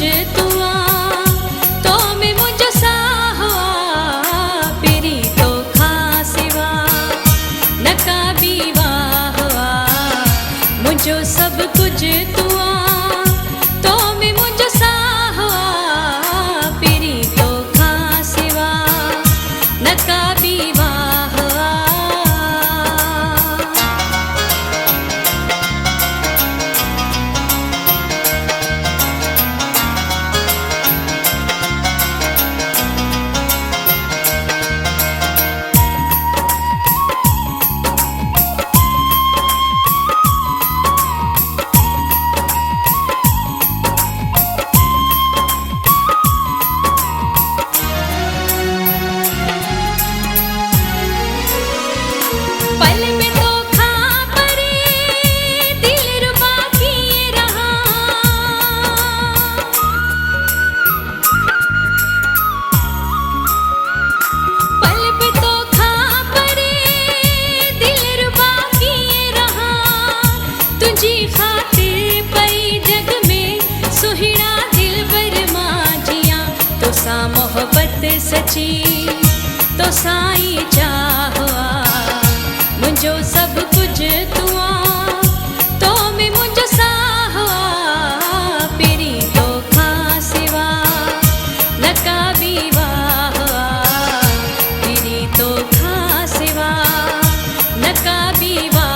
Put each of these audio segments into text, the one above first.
तू आ तो में मुझो साहो पेरी तो खासिवा नका बीवा हुआ मुझो सब कुछ तू आ तो में मुझो साहो पेरी तो खासिवा नका बीवा पल में तो खा परे दिल रुबा किए रहा पल पे तो खा परे दिल रुबा किए रहा तुझी खातिर पई जग में सुहिड़ा दिल बर माजिया तो सा मोहब्बत सची तो साई चाहुआ मुझो सब कुछ तू आ तो में मुझो साहो पेरी तो खासिवा नका बीवा पेरी तो खासिवा नका बीवा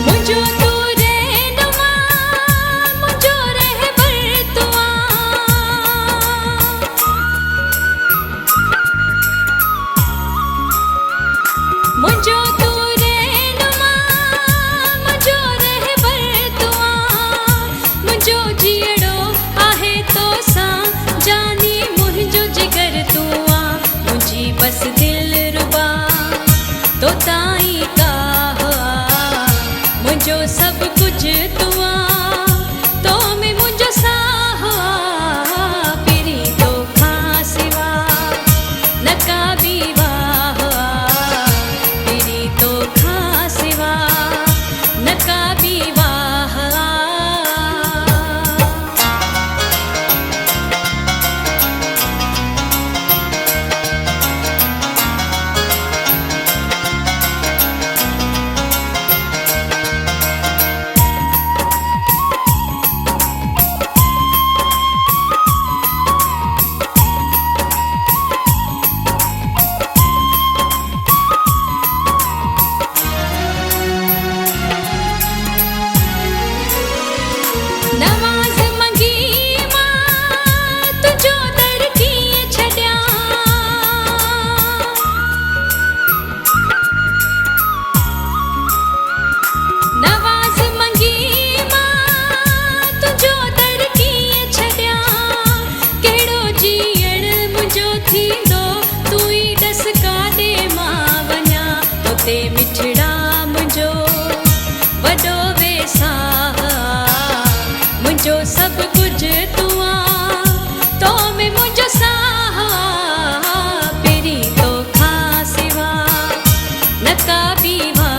मुझो तू रहनुमा मुझो रहबर तू आ मुझो तू रहनुमा मुझो रहबर तू आ मुझो जियड़ो आहे तो सा जानी मुझो जिगर तू आ मुझी बस दिल रुबा तो ताई का मुझो सब कुछ तू आ तो में मुझो साहो पेरी तो खासिवा नका बीवा पेरी तो खासिवा नका बीवा नवाज़ मंगी मां तुझो दर किए छड्या नवाज़ मंगी मां तुझो दर किए छड्या केड़ो जीअण मुझो थींदो तू ई डस काॾे मां वञा तोते मिठड़ा मुझो वॾो वेसा मुझो सब कुछ तू आ तो में मुझो साहा पेरी तो खासिवा नका बीवा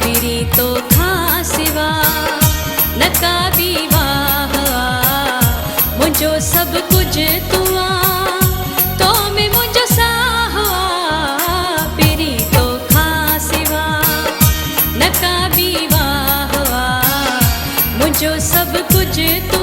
पेरी तो खासिवा नका बीवा मुझो सब कुछ तू आ तो में मुझो साहा पेरी तो खासिवा नका बीवा मुझो सब कुछ तू